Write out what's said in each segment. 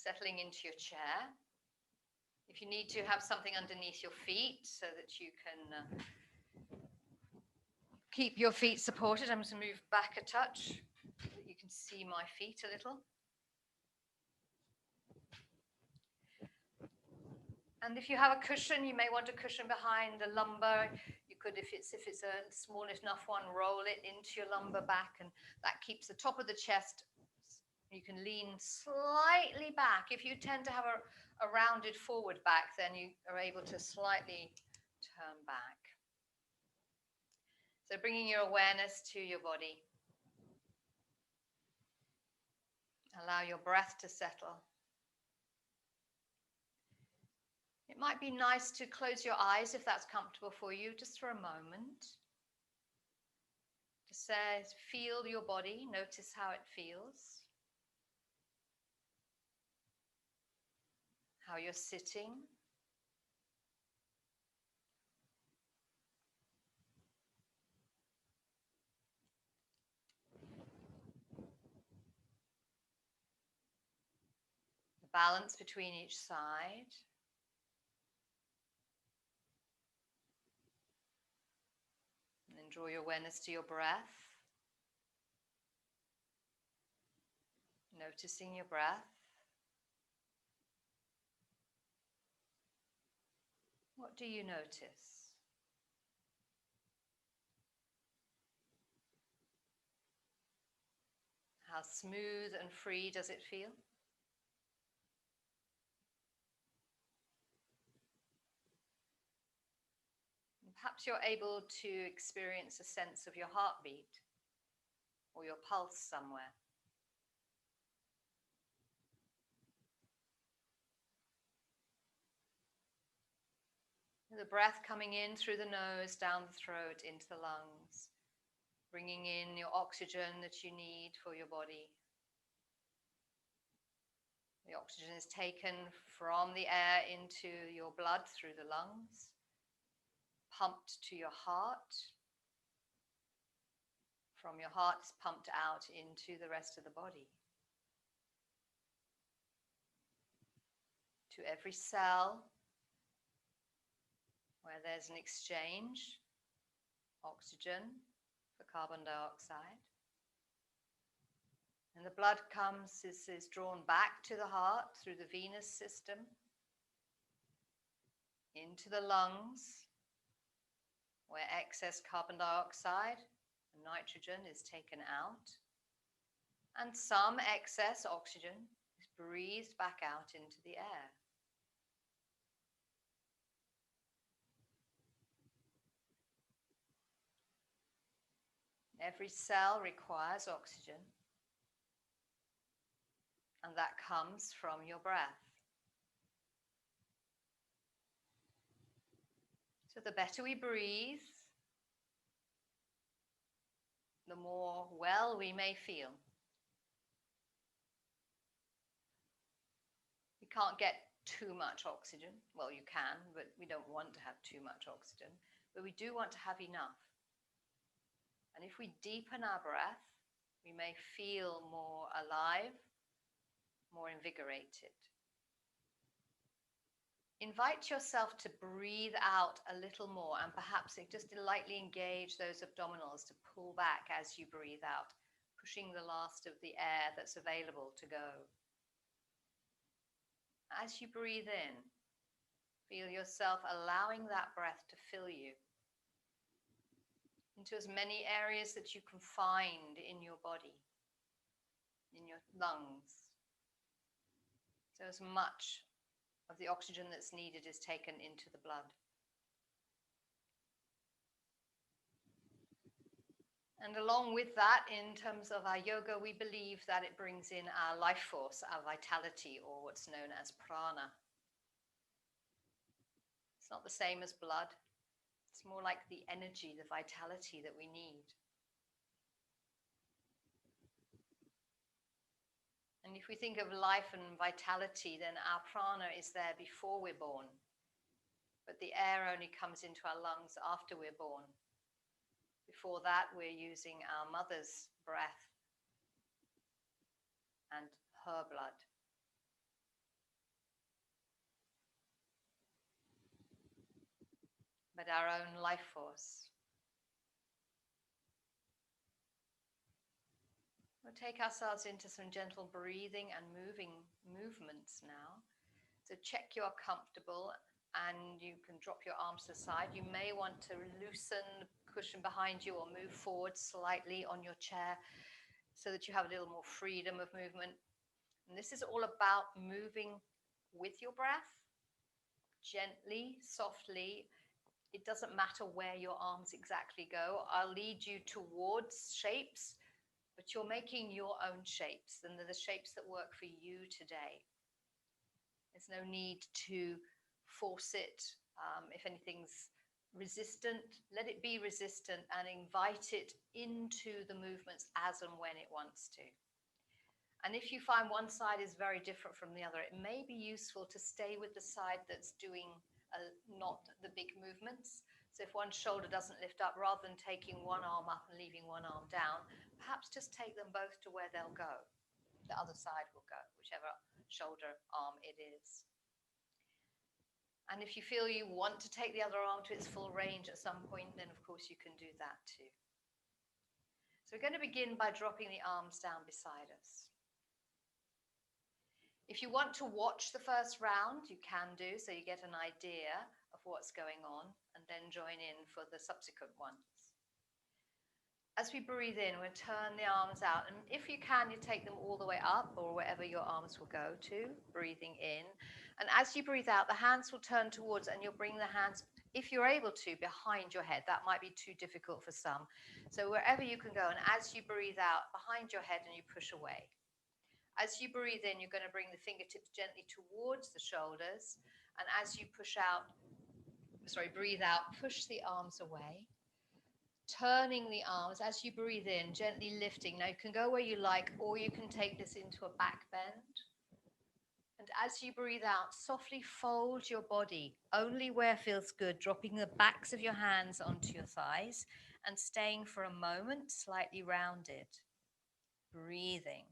settling into your chair. If you need to, have something underneath your feet so that you can keep your feet supported. I'm going to move back a touch so that you can see my feet a little. And if you have a cushion, you may want a cushion behind the lumbar. You could, if it's a small enough one, roll it into your lumbar back, and that keeps the top of the chest. You can lean slightly back. If you tend to have a rounded forward back, then you are able to slightly turn back. So bringing your awareness to your body. Allow your breath to settle. It might be nice to close your eyes if that's comfortable for you, just for a moment. Just feel your body, notice how it feels. How you're sitting. The balance between each side. And then draw your awareness to your breath. Noticing your breath. What do you notice? How smooth and free does it feel? Perhaps you're able to experience a sense of your heartbeat or your pulse somewhere. The breath coming in through the nose, down the throat, into the lungs, bringing in your oxygen that you need for your body. The oxygen is taken from the air into your blood through the lungs, pumped to your heart. From your heart, it's pumped out into the rest of the body. To every cell where there's an exchange, oxygen for carbon dioxide. And the blood is drawn back to the heart through the venous system, into the lungs, where excess carbon dioxide and nitrogen is taken out, and some excess oxygen is breathed back out into the air. Every cell requires oxygen, and that comes from your breath. So the better we breathe, the more well we may feel. We can't get too much oxygen. Well, you can, but we don't want to have too much oxygen. But we do want to have enough. And if we deepen our breath, we may feel more alive, more invigorated. Invite yourself to breathe out a little more, and perhaps just lightly engage those abdominals to pull back as you breathe out, pushing the last of the air that's available to go. As you breathe in, feel yourself allowing that breath to fill you into as many areas that you can find in your body, in your lungs. So as much of the oxygen that's needed is taken into the blood. And along with that, in terms of our yoga, we believe that it brings in our life force, our vitality, or what's known as prana. It's not the same as blood. It's more like the energy, the vitality that we need. And if we think of life and vitality, then our prana is there before we're born. But the air only comes into our lungs after we're born. Before that, we're using our mother's breath and her blood. but our own life force. We'll take ourselves into some gentle breathing and moving movements now. So check you're comfortable, and you can drop your arms to the side. You may want to loosen the cushion behind you or move forward slightly on your chair so that you have a little more freedom of movement. And this is all about moving with your breath, gently, softly. It doesn't matter where your arms exactly go. I'll lead you towards shapes, but you're making your own shapes, and they're the shapes that work for you today. There's no need to force it. If anything's resistant, let it be resistant and invite it into the movements as and when it wants to. And if you find one side is very different from the other, it may be useful to stay with the side that's doing not the big movements. So if one shoulder doesn't lift up, rather than taking one arm up and leaving one arm down, perhaps just take them both to where they'll go. The other side will go, whichever shoulder arm it is. And if you feel you want to take the other arm to its full range at some point, then of course you can do that too. So we're going to begin by dropping the arms down beside us. If you want to watch the first round, you can do, so you get an idea of what's going on, and then join in for the subsequent ones. As we breathe in, we'll turn the arms out, and if you can, you take them all the way up or wherever your arms will go to, breathing in. And as you breathe out, the hands will turn towards, and you'll bring the hands, if you're able to, behind your head. That might be too difficult for some. So wherever you can go, and as you breathe out, behind your head, and you push away. As you breathe in, you're going to bring the fingertips gently towards the shoulders. And as you breathe out, push the arms away. Turning the arms, as you breathe in, gently lifting. Now you can go where you like, or you can take this into a back bend. And as you breathe out, softly fold your body, only where feels good, dropping the backs of your hands onto your thighs and staying for a moment, slightly rounded. Breathing.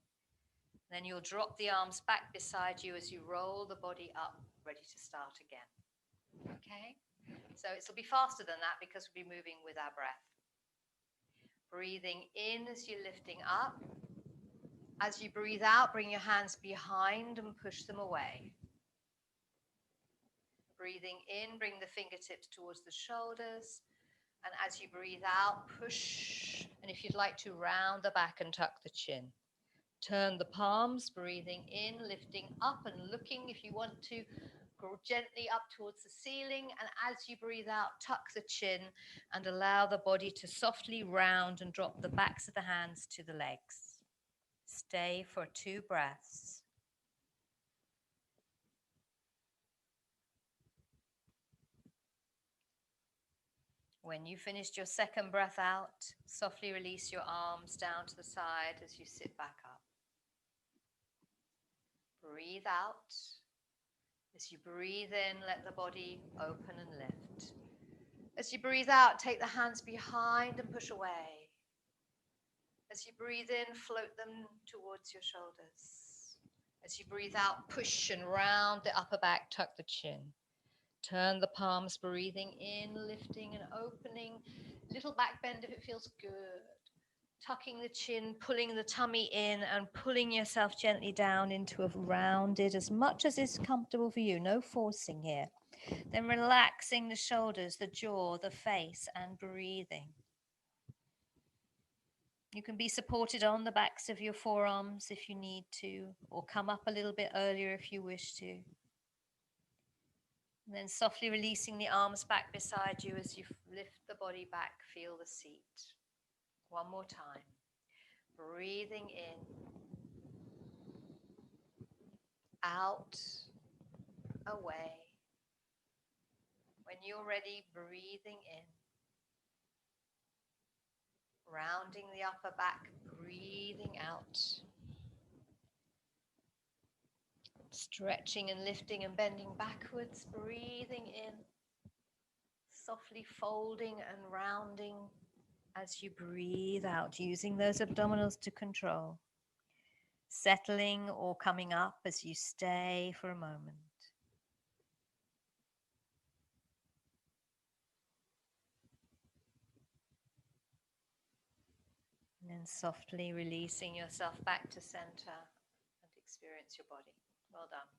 Then you'll drop the arms back beside you as you roll the body up, ready to start again. Okay? So it'll be faster than that because we'll be moving with our breath. Breathing in as you're lifting up. As you breathe out, bring your hands behind and push them away. Breathing in, bring the fingertips towards the shoulders. And as you breathe out, push. And if you'd like to, round the back and tuck the chin. Turn the palms, breathing in, lifting up and looking, if you want to, go gently up towards the ceiling. And as you breathe out, tuck the chin and allow the body to softly round and drop the backs of the hands to the legs. Stay for 2 breaths. When you finished your second breath out, softly release your arms down to the side as you sit back up. Breathe out. As you breathe in, let the body open and lift. As you breathe out, take the hands behind and push away. As you breathe in, float them towards your shoulders. As you breathe out, push and round the upper back, tuck the chin. Turn the palms, breathing in, lifting and opening. Little back bend if it feels good. Tucking the chin, pulling the tummy in and pulling yourself gently down into a rounded, as much as is comfortable for you. No forcing here. Then relaxing the shoulders, the jaw, the face, and breathing. You can be supported on the backs of your forearms if you need to, or come up a little bit earlier if you wish to. And then softly releasing the arms back beside you as you lift the body back, feel the seat. One more time. Breathing in, out, away. When you're ready, breathing in. Rounding the upper back, breathing out. Stretching and lifting and bending backwards, breathing in. Softly folding and rounding as you breathe out, using those abdominals to control. Settling or coming up as you stay for a moment. And softly releasing yourself back to center and experience your body. Well done.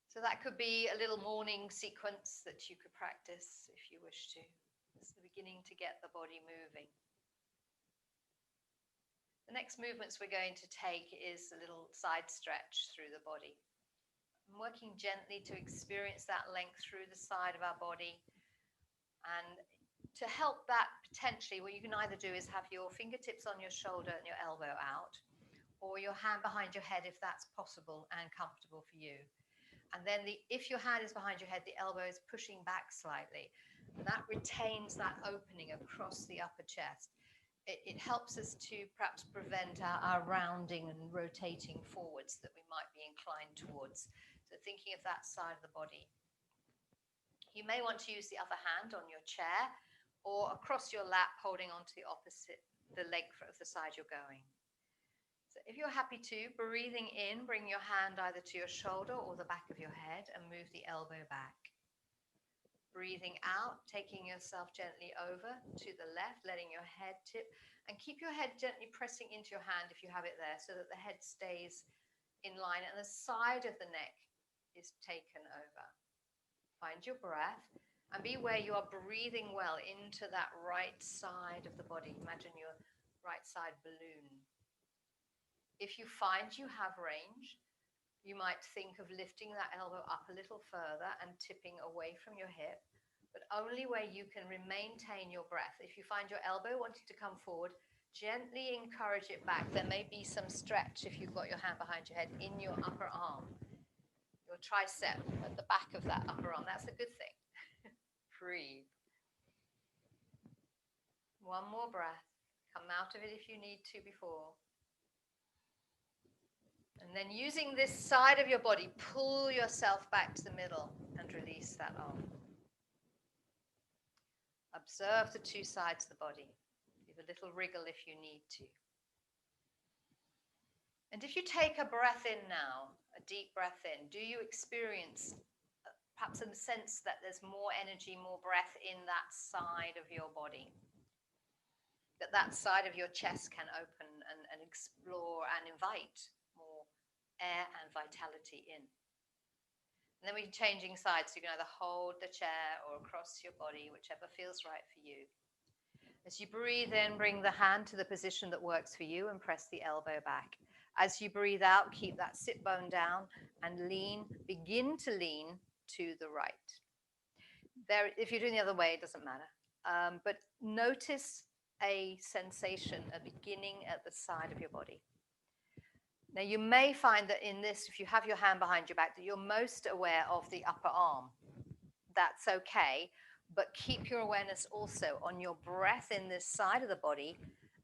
So that could be a little morning sequence that you could practice if you wish to. It's the beginning to get the body moving. The next movements we're going to take is a little side stretch through the body. I'm working gently to experience that length through the side of our body. And to help that, potentially, what you can either do is have your fingertips on your shoulder and your elbow out, or your hand behind your head if that's possible and comfortable for you. And then if your hand is behind your head, the elbow is pushing back slightly. And that retains that opening across the upper chest. It helps us to perhaps prevent our rounding and rotating forwards that we might be inclined towards. So thinking of that side of the body. You may want to use the other hand on your chair or across your lap, holding onto the leg of the side you're going. So if you're happy to, breathing in, bring your hand either to your shoulder or the back of your head and move the elbow back. Breathing out, taking yourself gently over to the left, letting your head tip, and keep your head gently pressing into your hand if you have it there, so that the head stays in line and the side of the neck is taken over. Find your breath and be where you are breathing well into that right side of the body. Imagine your right side balloon. If you find you have range, you might think of lifting that elbow up a little further and tipping away from your hip, but only where you can maintain your breath. If you find your elbow wanting to come forward, gently encourage it back. There may be some stretch if you've got your hand behind your head in your upper arm, your tricep at the back of that upper arm. That's a good thing. Breathe. One more breath. Come out of it if you need to before. And then using this side of your body, pull yourself back to the middle and release that arm. Observe the two sides of the body. Give a little wriggle if you need to. And if you take a breath in now, a deep breath in, do you experience perhaps a sense that there's more energy, more breath in that side of your body? That side of your chest can open and explore and invite more air and vitality in. And then we're changing sides, so you can either hold the chair or across your body, whichever feels right for you. As you breathe in, bring the hand to the position that works for you and press the elbow back. As you breathe out, keep that sit bone down and begin to lean to the right. If you're doing the other way, it doesn't matter. But notice a sensation, a beginning at the side of your body. Now, you may find that in this, if you have your hand behind your back, that you're most aware of the upper arm. That's okay, but keep your awareness also on your breath in this side of the body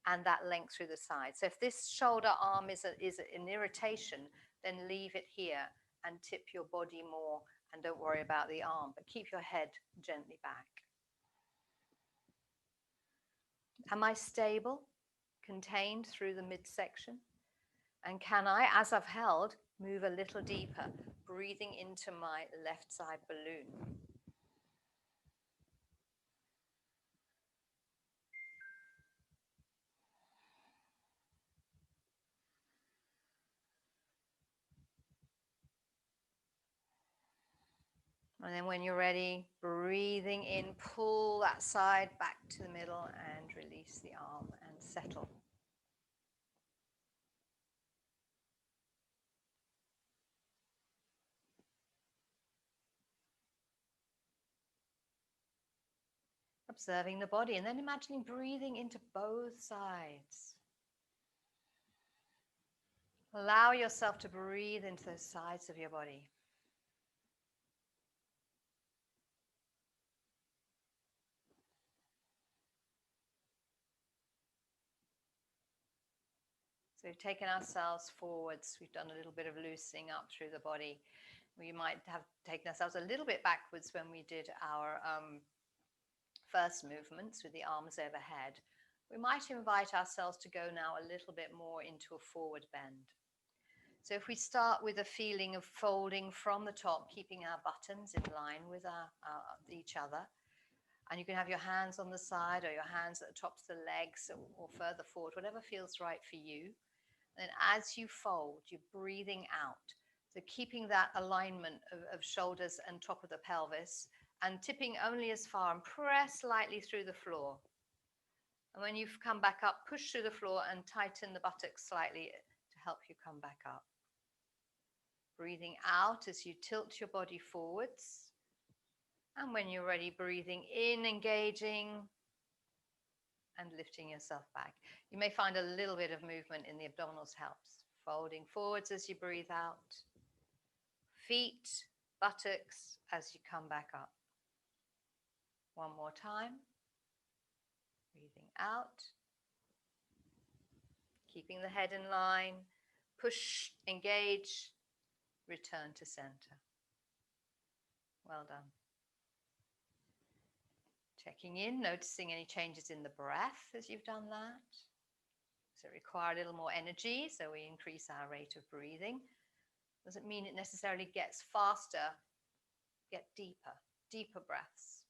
and that length through the side. So if this shoulder arm is an irritation, then leave it here and tip your body more and don't worry about the arm, but keep your head gently back. Am I stable, contained through the midsection? And can I, as I've held, move a little deeper, breathing into my left side balloon? And then when you're ready, breathing in, pull that side back to the middle and release the arm and settle. Observing the body and then imagining breathing into both sides. Allow yourself to breathe into those sides of your body. So we've taken ourselves forwards. We've done a little bit of loosening up through the body. We might have taken ourselves a little bit backwards when we did our first movements with the arms overhead. We might invite ourselves to go now a little bit more into a forward bend. So if we start with a feeling of folding from the top, keeping our buttons in line with each other, And you can have your hands on the side or your hands at the tops of the legs or further forward, whatever feels right for you. And then as you fold, you're breathing out. So keeping that alignment of shoulders and top of the pelvis and tipping only as far and press lightly through the floor. And when you've come back up, push through the floor and tighten the buttocks slightly to help you come back up. Breathing out as you tilt your body forwards. And when you're ready, breathing in, engaging and lifting yourself back. You may find a little bit of movement in the abdominals helps. Folding forwards as you breathe out. Feet, buttocks as you come back up. One more time. Breathing out. Keeping the head in line. Push, engage, return to center. Well done. Checking in, noticing any changes in the breath as you've done that. Does it require a little more energy? So we increase our rate of breathing. Doesn't mean it necessarily gets faster. Get deeper, deeper breaths.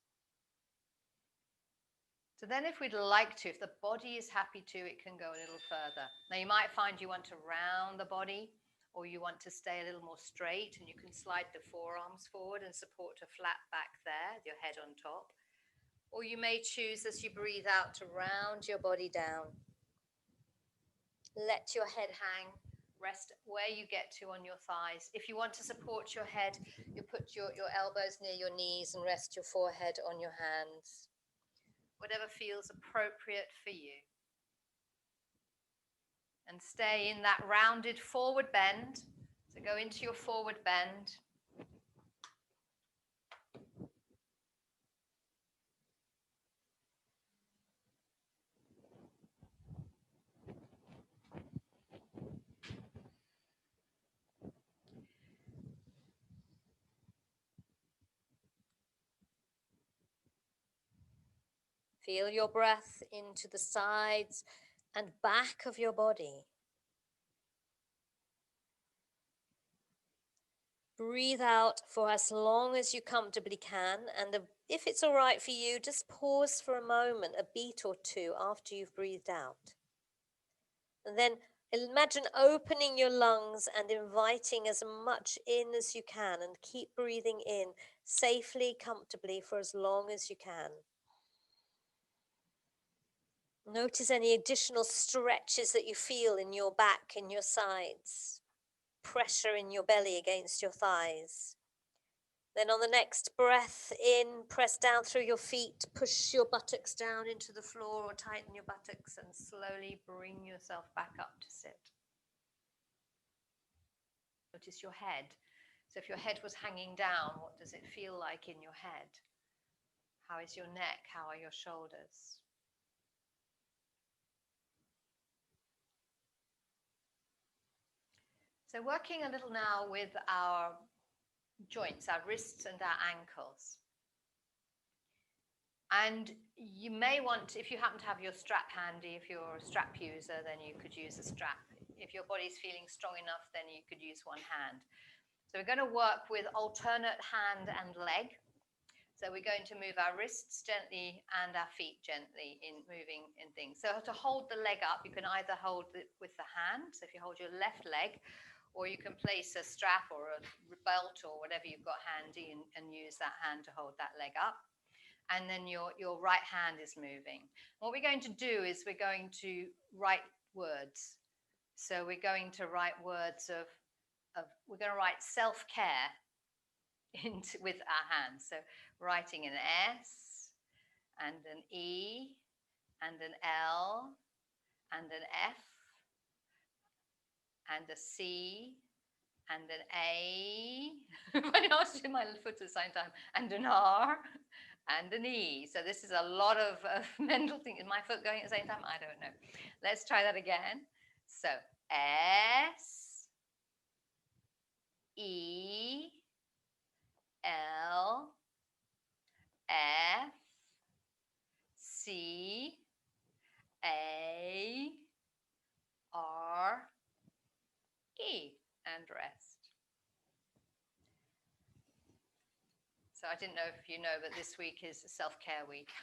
So then if we'd like to, if the body is happy to, it can go a little further. Now you might find you want to round the body or you want to stay a little more straight and you can slide the forearms forward and support a flat back there, your head on top. Or you may choose as you breathe out to round your body down. Let your head hang, rest where you get to on your thighs. If you want to support your head, you put your elbows near your knees and rest your forehead on your hands. Whatever feels appropriate for you. And stay in that rounded forward bend. So go into your forward bend. Feel your breath into the sides and back of your body. Breathe out for as long as you comfortably can, and if it's all right for you, just pause for a moment, a beat or two after you've breathed out. And then imagine opening your lungs and inviting as much in as you can, and keep breathing in safely, comfortably for as long as you can. Notice any additional stretches that you feel in your back, in your sides, pressure in your belly against your thighs. Then on the next breath in, press down through your feet, push your buttocks down into the floor or tighten your buttocks and slowly bring yourself back up to sit. Notice your head. So if your head was hanging down, what does it feel like in your head? How is your neck? How are your shoulders? So working a little now with our joints, our wrists and our ankles. And you may want, if you happen to have your strap handy, if you're a strap user, then you could use a strap. If your body's feeling strong enough, then you could use one hand. So we're going to work with alternate hand and leg. So we're going to move our wrists gently and our feet gently in moving in things. So to hold the leg up, you can either hold it with the hand. So if you hold your left leg, or you can place a strap or a belt or whatever you've got handy and use that hand to hold that leg up. And then your right hand is moving. What we're going to do is we're going to write words. So we're going to write words we're going to write self-care with our hands. So writing an S and an E and an L and an F and a C and an A, I was in my foot at the same time, and an R and an E. So this is a lot of mental things. Is my foot going at the same time? I don't know. Let's try that again. So S, E, L, F, C, A, R, E, and rest. So I didn't know if you know, but this week is self-care week.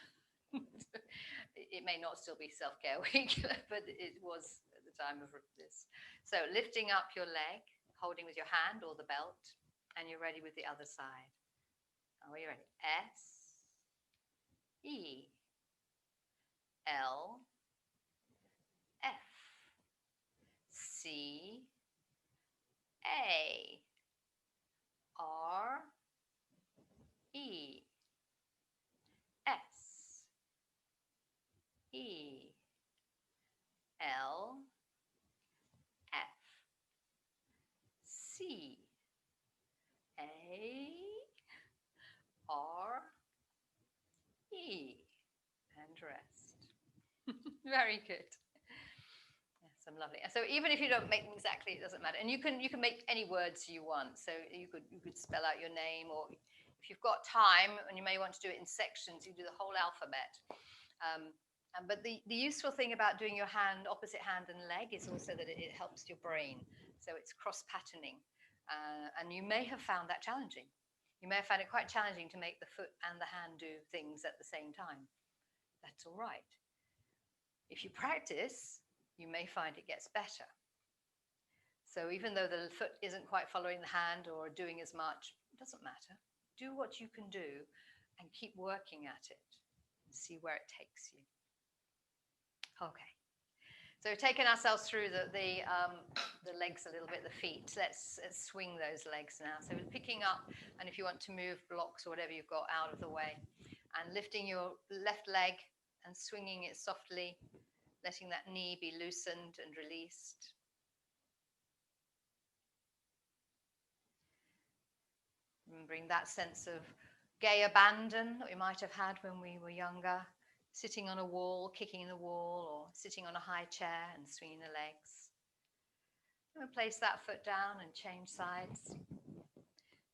It may not still be self-care week, but it was at the time of this. So lifting up your leg, holding with your hand or the belt, and you're ready with the other side. Are you ready? S, E, L, F, C, A, R, E, S, E, L, F, C, A, R, E, and rest. Very good. Yes, I'm lovely. So even if you don't make them exactly, it doesn't matter. And you can make any words you want. So you could spell out your name, or if you've got time, and you may want to do it in sections, you do the whole alphabet. But the useful thing about doing your hand, opposite hand and leg, is also that it helps your brain. So it's cross-patterning. And you may have found that challenging. You may have found it quite challenging to make the foot and the hand do things at the same time. That's all right. If you practice, you may find it gets better. So even though the foot isn't quite following the hand or doing as much, it doesn't matter. Do what you can do and keep working at it. See where it takes you. Okay. So we've taken ourselves through the legs a little bit, the feet. Let's swing those legs now. So we're picking up, and if you want to move blocks or whatever you've got out of the way, and lifting your left leg and swinging it softly, letting that knee be loosened and released. Remembering that sense of gay abandon that we might have had when we were younger. Sitting on a wall, kicking the wall, or sitting on a high chair and swinging the legs. And we'll place that foot down and change sides.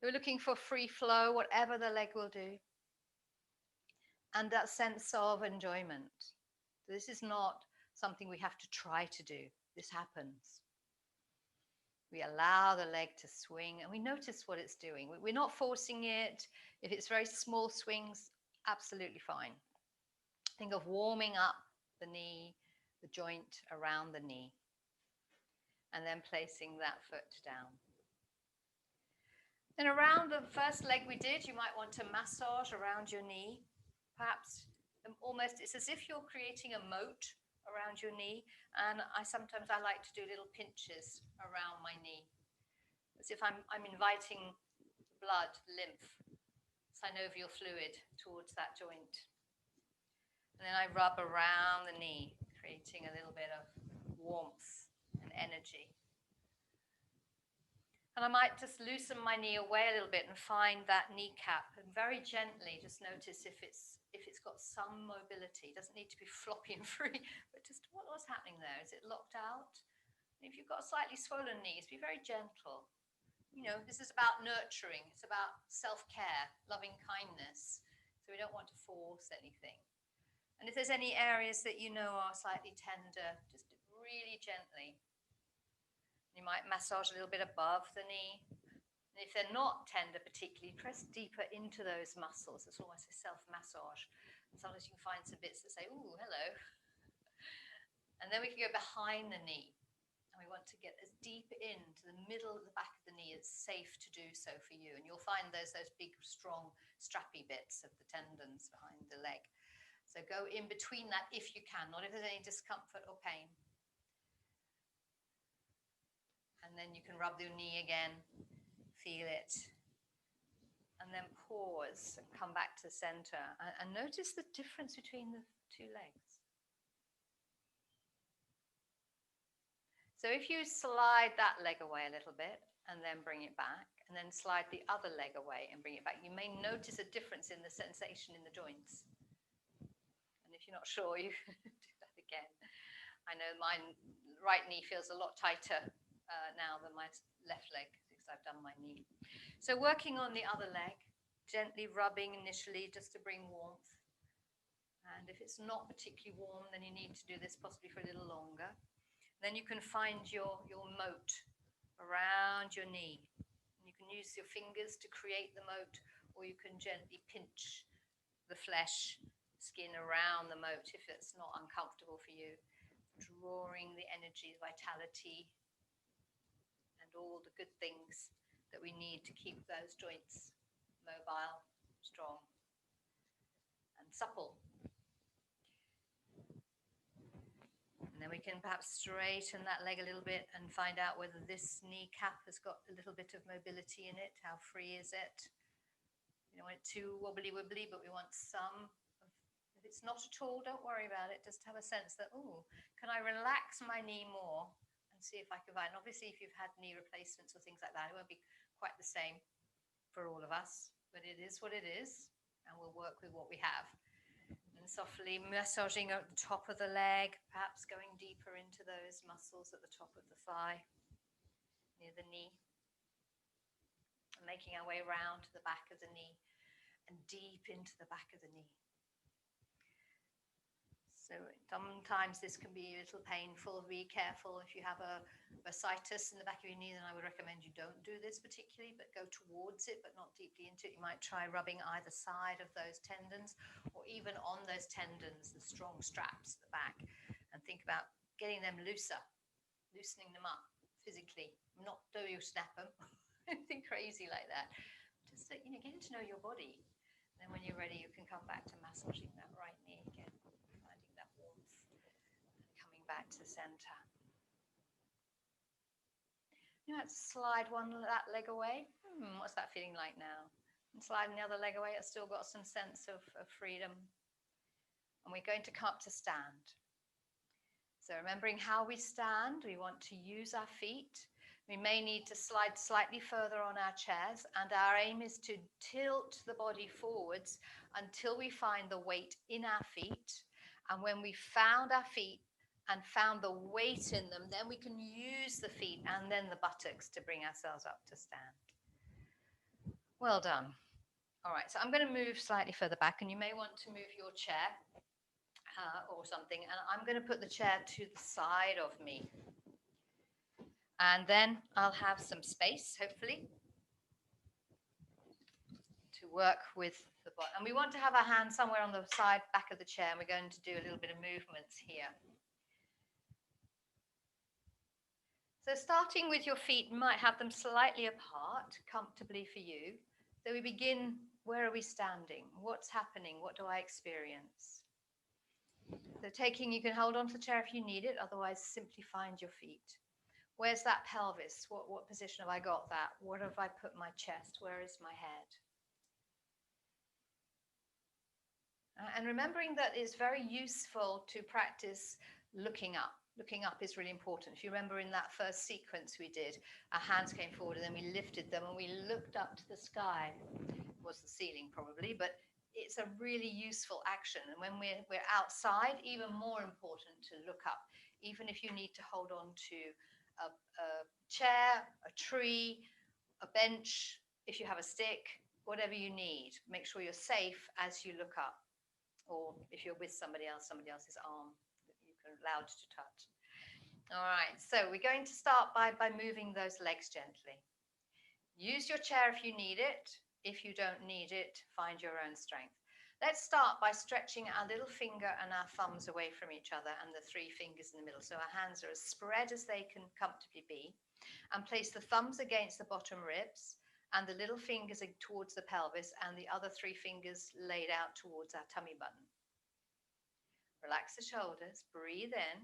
We're looking for free flow, whatever the leg will do. And that sense of enjoyment. This is not something we have to try to do. This happens. We allow the leg to swing and we notice what it's doing. We're not forcing it. If it's very small swings, absolutely fine. Think of warming up the knee, the joint around the knee, and then placing that foot down. Then around the first leg we did, you might want to massage around your knee. Perhaps almost, it's as if you're creating a moat around your knee, and sometimes I like to do little pinches around my knee, as if I'm inviting blood, lymph, synovial fluid towards that joint. And then I rub around the knee, creating a little bit of warmth and energy. And I might just loosen my knee away a little bit and find that kneecap, and very gently just notice if it's got some mobility. It doesn't need to be floppy and free, but just what's happening there? Is it locked out? And if you've got slightly swollen knees, be very gentle. You know, this is about nurturing. It's about self-care, loving kindness. So we don't want to force anything. And if there's any areas that you know are slightly tender, just really gently. You might massage a little bit above the knee. And if they're not tender particularly, press deeper into those muscles. It's almost a self-massage. And sometimes you can find some bits that say, ooh, hello. And then we can go behind the knee. And we want to get as deep into the middle of the back of the knee as safe to do so for you. And you'll find those big, strong, strappy bits of the tendons behind the leg. So go in between that if you can, not if there's any discomfort or pain. And then you can rub your knee again, feel it. And then pause and come back to the center. And notice the difference between the two legs. So if you slide that leg away a little bit and then bring it back, and then slide the other leg away and bring it back, you may notice a difference in the sensation in the joints. If you're not sure, you do that again. I know my right knee feels a lot tighter now than my left leg because I've done my knee. So working on the other leg, gently rubbing initially just to bring warmth. And if it's not particularly warm, then you need to do this possibly for a little longer. Then you can find your moat around your knee. And you can use your fingers to create the moat, or you can gently pinch the flesh skin around the moat if it's not uncomfortable for you, drawing the energy, vitality, and all the good things that we need to keep those joints mobile, strong, and supple. And then we can perhaps straighten that leg a little bit and find out whether this kneecap has got a little bit of mobility in it. How free is it? We don't want it too wobbly, but we want some. If it's not at all, don't worry about it. Just have a sense that, oh, can I relax my knee more and see if I can find. Obviously, if you've had knee replacements or things like that, it won't be quite the same for all of us, but it is what it is, and we'll work with what we have. And softly massaging at the top of the leg, perhaps going deeper into those muscles at the top of the thigh, near the knee. And making our way around to the back of the knee and deep into the back of the knee. So sometimes this can be a little painful. Be careful if you have a bursitis in the back of your knee, then I would recommend you don't do this particularly, but go towards it, but not deeply into it. You might try rubbing either side of those tendons, or even on those tendons, the strong straps at the back, and think about getting them looser, loosening them up physically. Not do you snap them, anything crazy like that. Just getting to know your body. Then when you're ready, you can come back to massaging that right knee again, finding that warmth, and coming back to the center. You might slide that leg away. What's that feeling like now? And sliding the other leg away, it's still got some sense of freedom. And we're going to come up to stand. So remembering how we stand, we want to use our feet. We may need to slide slightly further on our chairs, and our aim is to tilt the body forwards until we find the weight in our feet. And when we found our feet and found the weight in them, then we can use the feet and then the buttocks to bring ourselves up to stand. Well done. All right, so I'm going to move slightly further back, and you may want to move your chair or something, and I'm going to put the chair to the side of me. And then I'll have some space, hopefully, to work with the body. And we want to have our hands somewhere on the side, back of the chair, and we're going to do a little bit of movements here. So starting with your feet, you might have them slightly apart, comfortably for you. So we begin, where are we standing? What's happening? What do I experience? So you can hold on to the chair if you need it, otherwise simply find your feet. Where's that pelvis? What position have I got that? What have I put my chest? Where is my head? And remembering that it's very useful to practice looking up. Looking up is really important. If you remember in that first sequence we did, our hands came forward and then we lifted them and we looked up to the sky. It was the ceiling probably, but it's a really useful action. And when we're outside, even more important to look up, even if you need to hold on to a chair, a tree, a bench, if you have a stick, whatever you need. Make sure you're safe as you look up. Or if you're with somebody else's arm that you're allowed to touch. All right, so we're going to start by moving those legs gently. Use your chair if you need it. If you don't need it, find your own strength. Let's start by stretching our little finger and our thumbs away from each other and the three fingers in the middle. So our hands are as spread as they can comfortably be. And place the thumbs against the bottom ribs and the little fingers towards the pelvis and the other three fingers laid out towards our tummy button. Relax the shoulders, breathe in.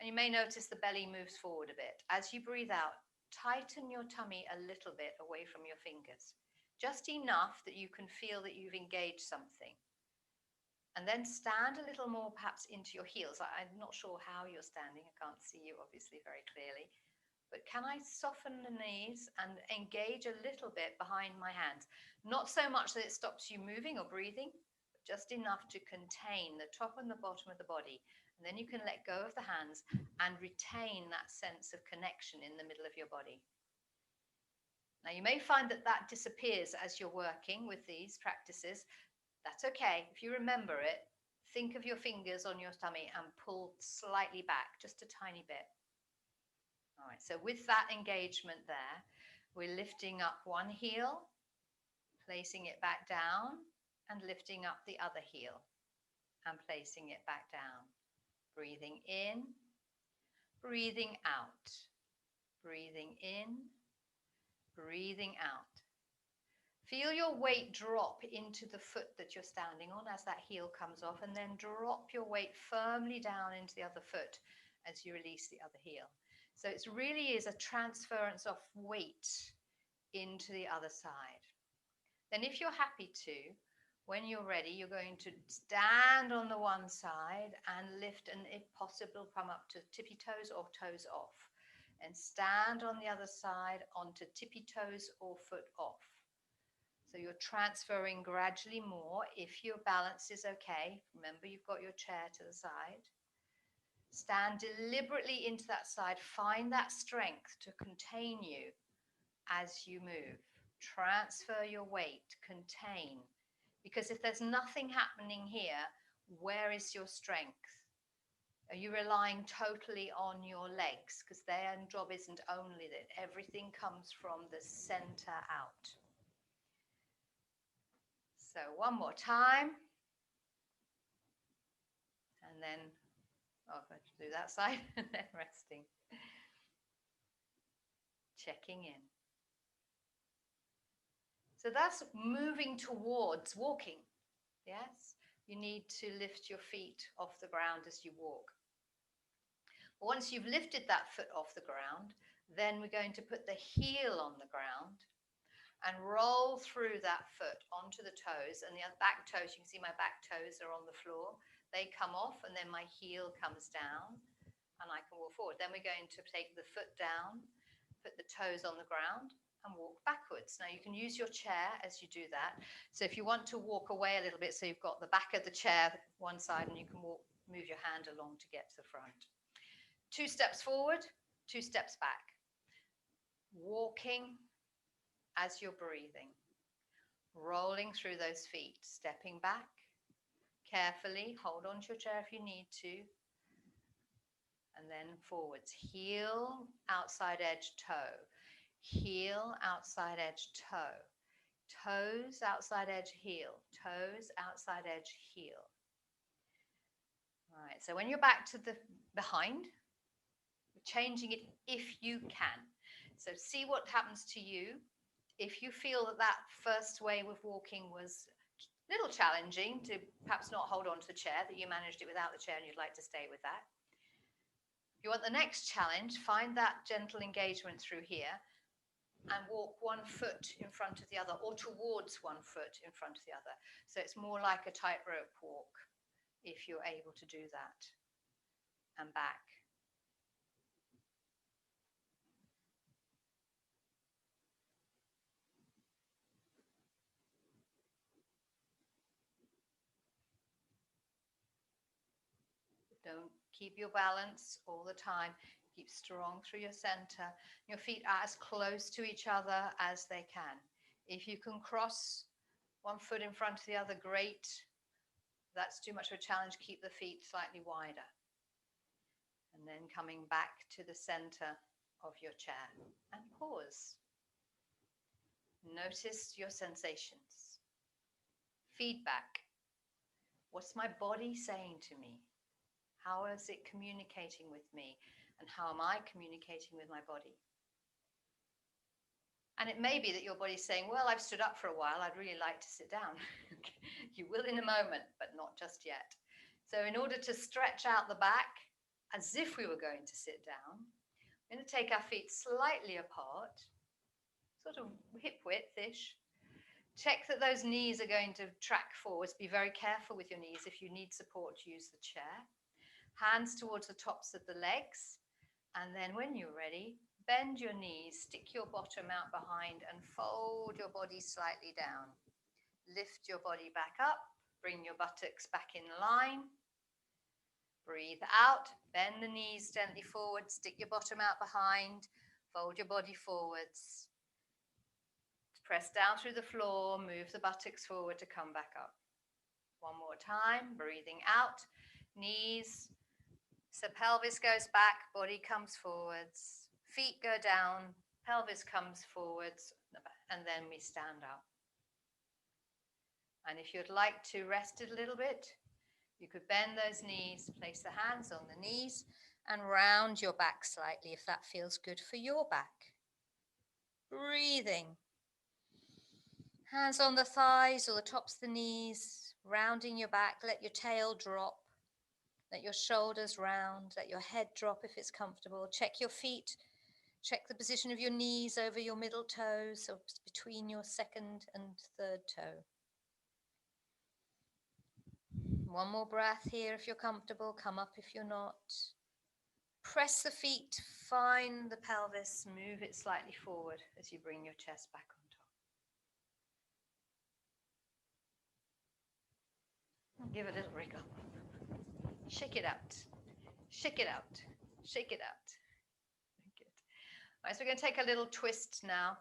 And you may notice the belly moves forward a bit. As you breathe out, tighten your tummy a little bit away from your fingers. Just enough that you can feel that you've engaged something. And then stand a little more perhaps into your heels. I'm not sure how you're standing. I can't see you obviously very clearly. But can I soften the knees and engage a little bit behind my hands? Not so much that it stops you moving or breathing, but just enough to contain the top and the bottom of the body. And then you can let go of the hands and retain that sense of connection in the middle of your body. Now, you may find that disappears as you're working with these practices. That's okay. If you remember it, think of your fingers on your tummy and pull slightly back, just a tiny bit. All right, so with that engagement there, we're lifting up one heel Placing it back down and lifting up the other heel and placing it back down. Breathing in, breathing out, breathing in, breathing out. Feel your weight drop into the foot that you're standing on as that heel comes off, and then drop your weight firmly down into the other foot as you release the other heel. So it really is a transference of weight into the other side. Then if you're happy to, when you're ready, you're going to stand on the one side and lift, and if possible, come up to tippy toes or toes off. And stand on the other side onto tippy toes or foot off. So you're transferring gradually more. If your balance is okay, remember you've got your chair to the side. Stand deliberately into that side. Find that strength to contain you as you move. Transfer your weight, contain. Because if there's nothing happening here, where is your strength? Are you relying totally on your legs? Because their job isn't only that. Everything comes from the center out. So one more time. And then, I'm going to do that side and then resting. Checking in. So that's moving towards walking. Yes? You need to lift your feet off the ground as you walk. Once you've lifted that foot off the ground, then we're going to put the heel on the ground and roll through that foot onto the toes. And the back toes, you can see my back toes are on the floor. They come off and then my heel comes down and I can walk forward. Then we're going to take the foot down, put the toes on the ground and walk backwards. Now you can use your chair as you do that. So if you want to walk away a little bit, so you've got the back of the chair one side and you can move your hand along to get to the front. 2 steps forward, 2 steps back. Walking as you're breathing. Rolling through those feet, stepping back. Carefully, hold on to your chair if you need to. And then forwards. Heel, outside edge, toe. Heel, outside edge, toe. Toes, outside edge, heel. Toes, outside edge, heel. All right, so when you're back to the behind, changing it if you can. So see what happens to you. If you feel that that first way of walking was a little challenging to perhaps not hold on to the chair, that you managed it without the chair and you'd like to stay with that. If you want the next challenge, find that gentle engagement through here and walk one foot in front of the other or towards one foot in front of the other. So it's more like a tightrope walk if you're able to do that. And back. Don't keep your balance all the time. Keep strong through your center. Your feet are as close to each other as they can. If you can cross one foot in front of the other, great. That's too much of a challenge. Keep the feet slightly wider. And then coming back to the center of your chair and pause. Notice your sensations. Feedback. What's my body saying to me? How is it communicating with me? And how am I communicating with my body? And it may be that your body's saying, well, I've stood up for a while. I'd really like to sit down. You will in a moment, but not just yet. So in order to stretch out the back, as if we were going to sit down, we're going to take our feet slightly apart, sort of hip width-ish. Check that those knees are going to track forwards. Be very careful with your knees. If you need support, use the chair. Hands towards the tops of the legs. And then when you're ready, bend your knees, stick your bottom out behind and fold your body slightly down. Lift your body back up, bring your buttocks back in line. Breathe out, bend the knees gently forward, stick your bottom out behind, fold your body forwards. Press down through the floor, move the buttocks forward to come back up. One more time, breathing out, knees. So pelvis goes back, body comes forwards, feet go down, pelvis comes forwards, and then we stand up. And if you'd like to rest it a little bit, you could bend those knees, place the hands on the knees, and round your back slightly if that feels good for your back. Breathing. Hands on the thighs or the tops of the knees, rounding your back. Let your tail drop. Let your shoulders round. Let your head drop if it's comfortable. Check your feet. Check the position of your knees over your middle toes, so between your second and third toe. One more breath here if you're comfortable. Come up if you're not. Press the feet, find the pelvis, move it slightly forward as you bring your chest back on top. Give a little wriggle. Shake it out. Shake it out. Shake it out. Good. All right, so we're going to take a little twist now.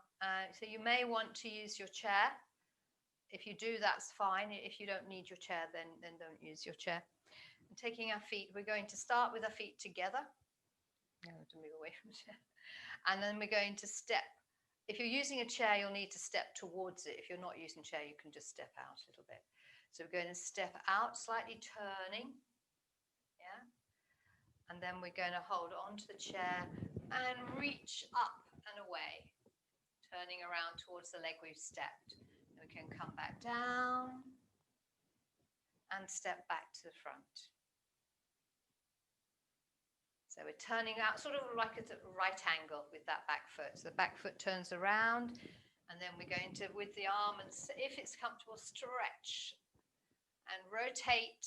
So you may want to use your chair. If you do, that's fine. If you don't need your chair, then don't use your chair. And taking our feet, we're going to start with our feet together. No, to move away from the chair. And then we're going to step. If you're using a chair, you'll need to step towards it. If you're not using a chair, you can just step out a little bit. So we're going to step out, slightly turning. Yeah. And then we're going to hold on to the chair and reach up and away, turning around towards the leg we've stepped. We can come back down and step back to the front. So we're turning out sort of like at a right angle with that back foot. So the back foot turns around, and then we're going to, with the arm, and if it's comfortable, stretch and rotate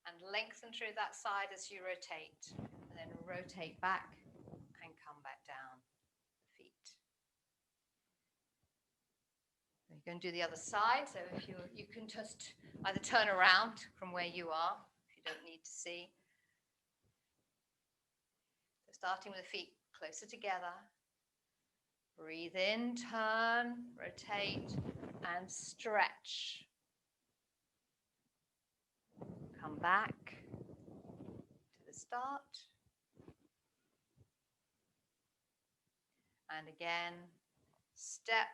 and lengthen through that side as you rotate, and then rotate back and come back down the feet. You're going to do the other side. So if you can just either turn around from where you are if you don't need to see. Starting with the feet closer together. Breathe in, turn, rotate, and stretch. Come back to the start. And again, step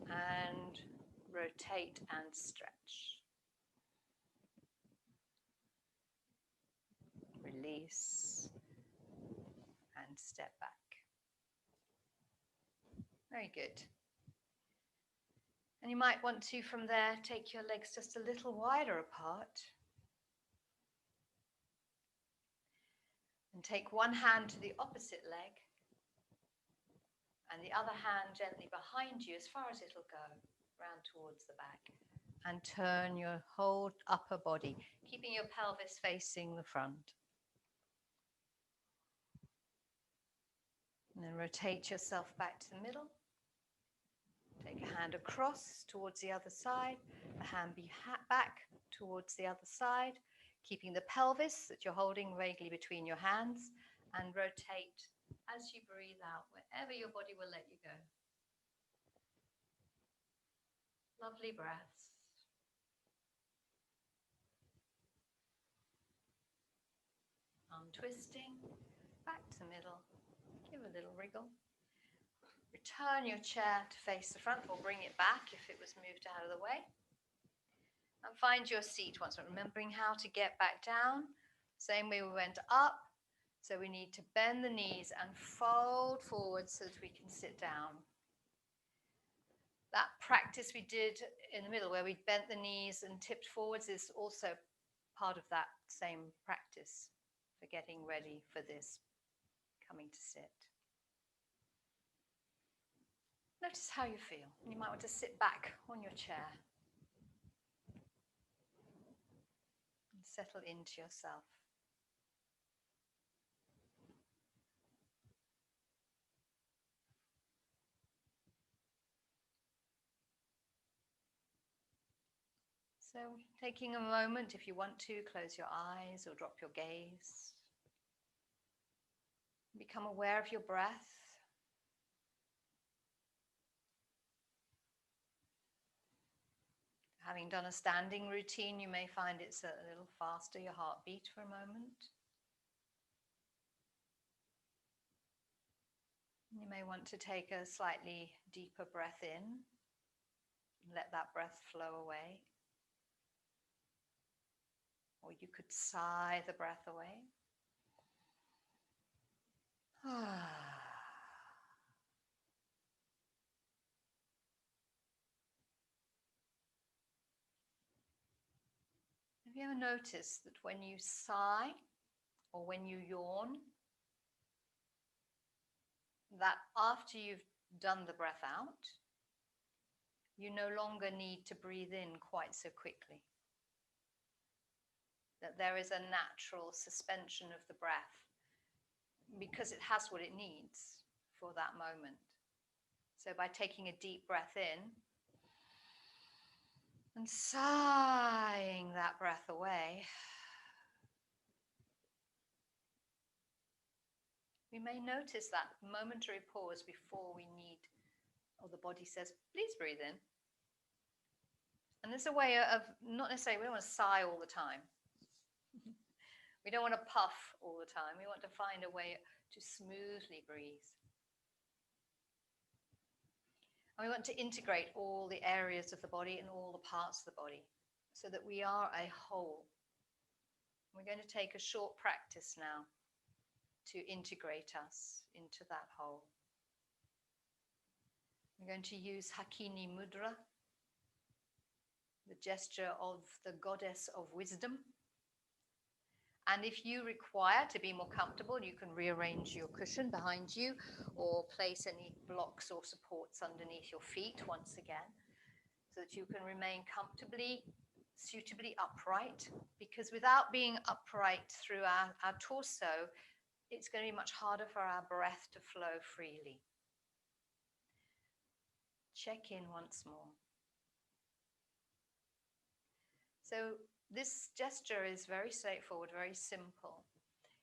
and rotate and stretch. Release. And step back. Very good. And you might want to, from there, take your legs just a little wider apart. And take one hand to the opposite leg, and the other hand gently behind you as far as it'll go, round towards the back. And turn your whole upper body, keeping your pelvis facing the front. And then rotate yourself back to the middle. Take a hand across towards the other side. The hand back towards the other side, keeping the pelvis that you're holding vaguely between your hands, and rotate as you breathe out, wherever your body will let you go. Lovely breaths. Untwisting, back to the middle. Give a little wriggle. Return your chair to face the front, or bring it back if it was moved out of the way. And find your seat once more, remembering how to get back down. Same way we went up. So we need to bend the knees and fold forward so that we can sit down. That practice we did in the middle where we bent the knees and tipped forwards is also part of that same practice for getting ready for this coming to sit. Notice how you feel. You might want to sit back on your chair and settle into yourself. So taking a moment, if you want to, close your eyes or drop your gaze. Become aware of your breath. Having done a standing routine, you may find it's a little faster, your heartbeat, for a moment. You may want to take a slightly deeper breath in. Let that breath flow away. Or you could sigh the breath away. Have you ever noticed that when you sigh or when you yawn, that after you've done the breath out, you no longer need to breathe in quite so quickly? That there is a natural suspension of the breath because it has what it needs for that moment. So by taking a deep breath in and sighing that breath away, we may notice that momentary pause before we need, or the body says, please breathe in. And there's a way of not necessarily, we don't want to sigh all the time. We don't want to puff all the time. We want to find a way to smoothly breathe. And we want to integrate all the areas of the body and all the parts of the body so that we are a whole. We're going to take a short practice now to integrate us into that whole. We're going to use Anjali Mudra, the gesture of the goddess of wisdom. And if you require to be more comfortable, you can rearrange your cushion behind you or place any blocks or supports underneath your feet once again, so that you can remain comfortably, suitably upright. Because without being upright through our torso, it's going to be much harder for our breath to flow freely. Check in once more. So this gesture is very straightforward, very simple.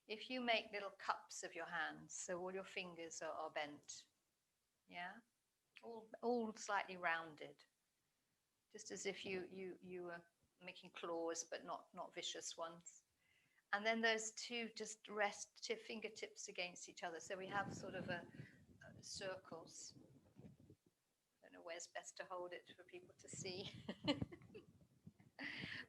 If you make little cups of your hands, so all your fingers are bent, yeah, all slightly rounded, just as if you were making claws, but not vicious ones. And then those two just rest to fingertips against each other. So we have sort of a circles. I don't know where's best to hold it for people to see.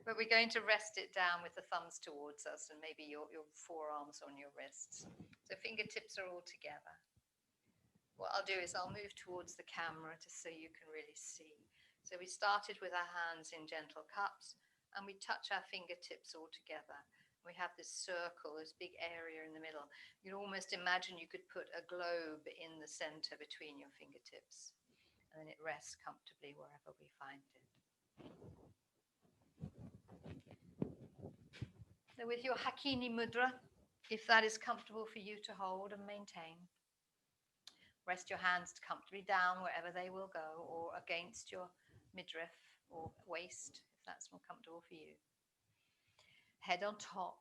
But we're going to rest it down with the thumbs towards us and maybe your forearms on your wrists. So fingertips are all together. What I'll do is I'll move towards the camera just so you can really see. So we started with our hands in gentle cups and we touch our fingertips all together. We have this circle, this big area in the middle. You can almost imagine you could put a globe in the center between your fingertips. And then it rests comfortably wherever we find it. So with your Anjali Mudra, if that is comfortable for you to hold and maintain, rest your hands comfortably down wherever they will go, or against your midriff or waist, if that's more comfortable for you. Head on top,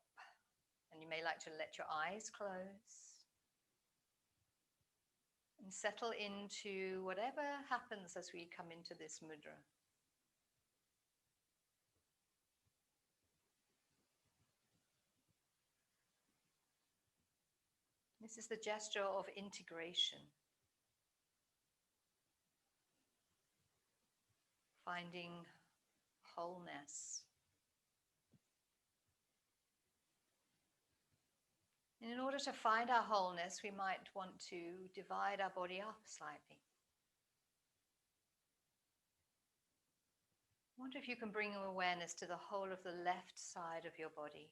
and you may like to let your eyes close. And settle into whatever happens as we come into this mudra. This is the gesture of integration. Finding wholeness. And in order to find our wholeness, we might want to divide our body up slightly. I wonder if you can bring awareness to the whole of the left side of your body.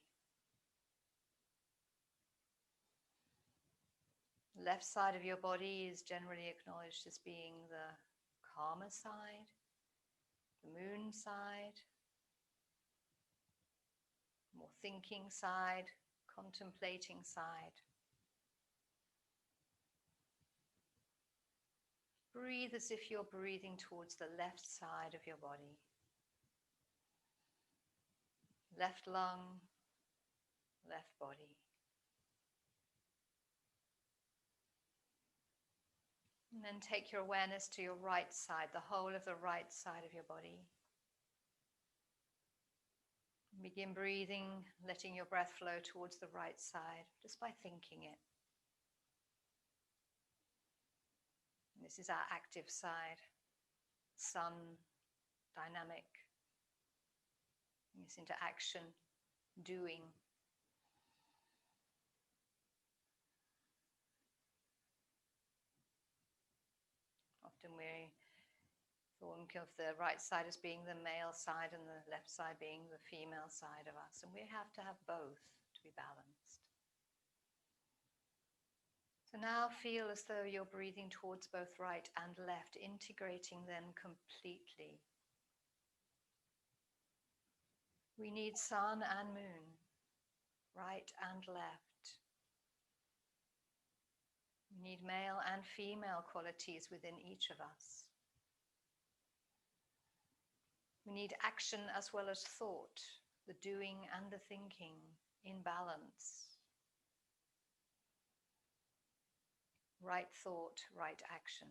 The left side of your body is generally acknowledged as being the calmer side, the moon side, more thinking side, contemplating side. Breathe as if you're breathing towards the left side of your body. Left lung, left body. And then take your awareness to your right side, the whole of the right side of your body. Begin breathing, letting your breath flow towards the right side, just by thinking it. And this is our active side, sun, dynamic. It's into action, doing. Often we think of the right side as being the male side and the left side being the female side of us. And we have to have both to be balanced. So now feel as though you're breathing towards both right and left, integrating them completely. We need sun and moon, right and left. We need male and female qualities within each of us. We need action as well as thought, the doing and the thinking in balance. Right thought, right action.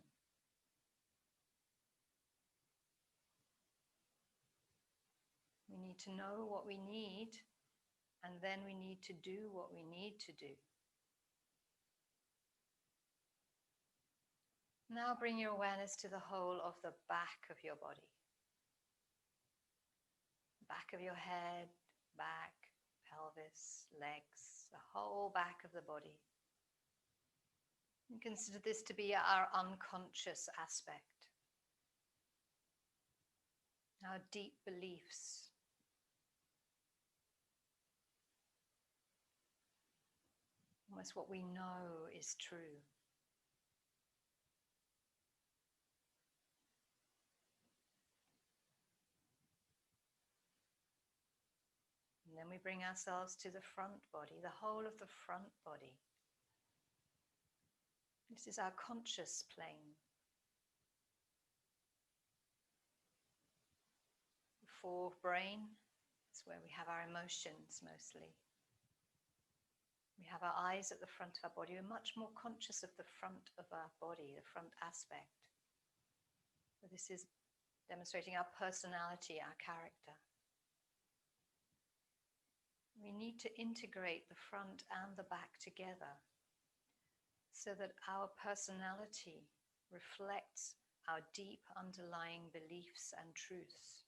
We need to know what we need, and then we need to do what we need to do. Now bring your awareness to the whole of the back of your body. Back of your head, back, pelvis, legs, the whole back of the body. And consider this to be our unconscious aspect. Our deep beliefs. Almost what we know is true. And then we bring ourselves to the front body, the whole of the front body. This is our conscious plane. The forebrain is where we have our emotions mostly. We have our eyes at the front of our body. We're much more conscious of the front of our body, the front aspect. So this is demonstrating our personality, our character. We need to integrate the front and the back together so that our personality reflects our deep underlying beliefs and truths.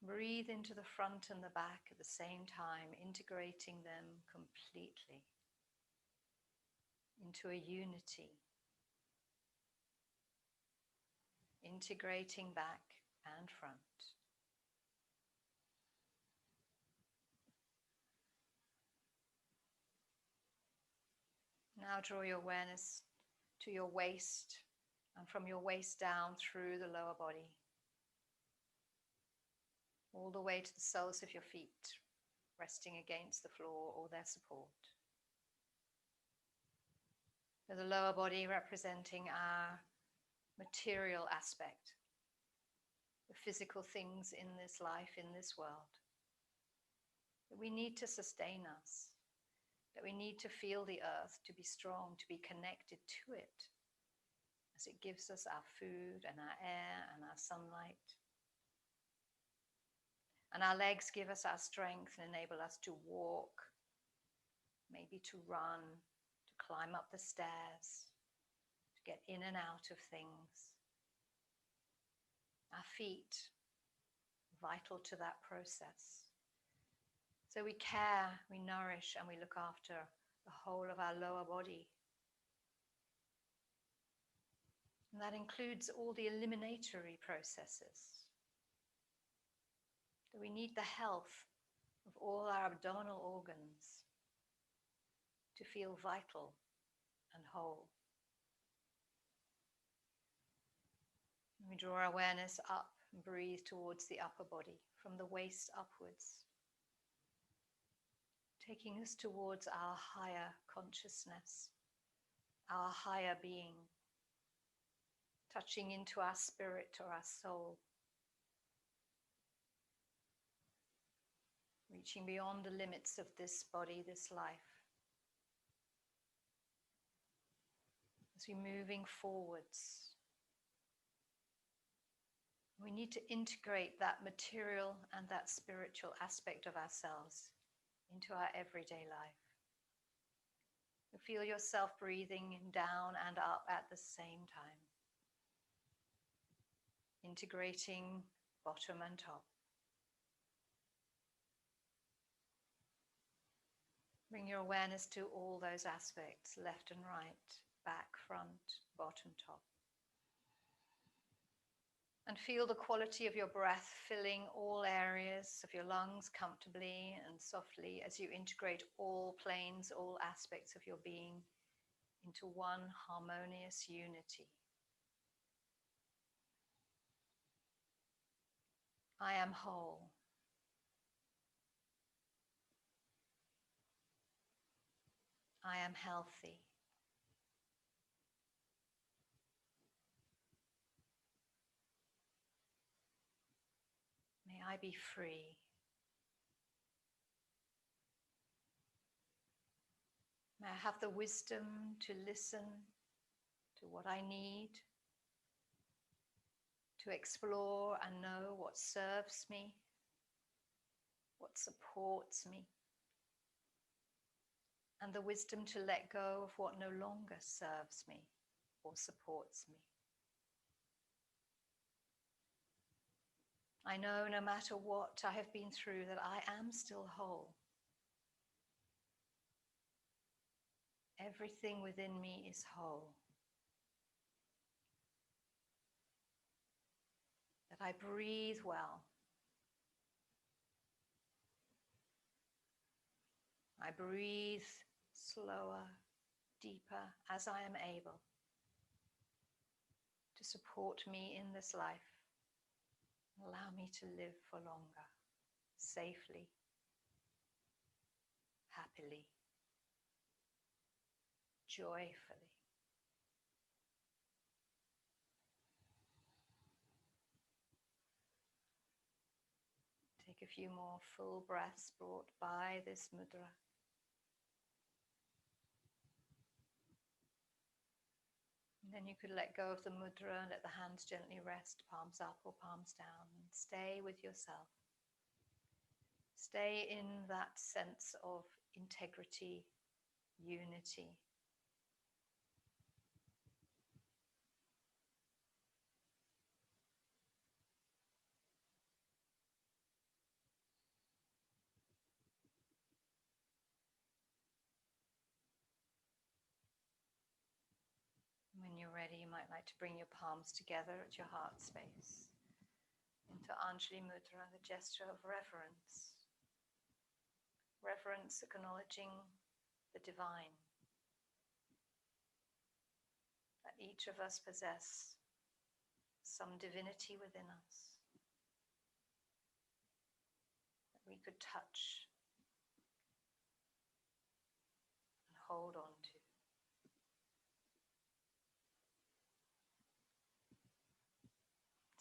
Breathe into the front and the back at the same time, integrating them completely into a unity. Integrating back and front. Now draw your awareness to your waist and from your waist down through the lower body. All the way to the soles of your feet, resting against the floor or their support. So the lower body representing our material aspect, the physical things in this life, in this world, that we need to sustain us, that we need to feel the earth, to be strong, to be connected to it, as it gives us our food and our air and our sunlight. And our legs give us our strength and enable us to walk, maybe to run, to climb up the stairs, to get in and out of things. Our feet, vital to that process. So we care, we nourish, and we look after the whole of our lower body. And that includes all the eliminatory processes. So we need the health of all our abdominal organs to feel vital and whole. And we draw our awareness up and breathe towards the upper body, from the waist upwards, taking us towards our higher consciousness, our higher being, touching into our spirit or our soul, reaching beyond the limits of this body, this life. As we're moving forwards, we need to integrate that material and that spiritual aspect of ourselves into our everyday life. You feel yourself breathing down and up at the same time. integrating bottom and top. Bring your awareness to all those aspects, left and right, back, front, bottom, top. And feel the quality of your breath filling all areas of your lungs comfortably and softly as you integrate all planes, all aspects of your being into one harmonious unity. I am whole. I am healthy. May I be free. May I have the wisdom to listen to what I need, to explore and know what serves me, what supports me, and the wisdom to let go of what no longer serves me or supports me. I know no matter what I have been through that I am still whole. Everything within me is whole. That I breathe well. I breathe slower, deeper as I am able to support me in this life. Allow me to live for longer, safely, happily, joyfully. Take a few more full breaths brought by this mudra. And then you could let go of the mudra and let the hands gently rest, palms up or palms down, and stay with yourself. Stay in that sense of integrity, unity. When you're ready, you might like to bring your palms together at your heart space into Anjali Mudra, the gesture of reverence. Reverence acknowledging the divine. That each of us possess some divinity within us that we could touch and hold on to.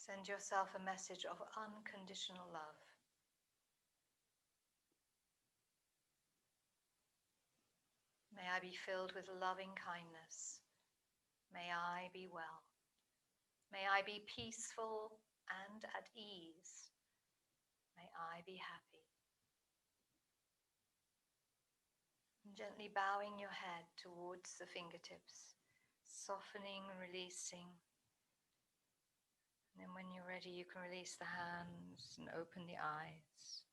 Send yourself a message of unconditional love. May I be filled with loving kindness. May I be well. May I be peaceful and at ease. May I be happy. And gently bowing your head towards the fingertips, softening and releasing. And then when you're ready, you can release the hands and open the eyes.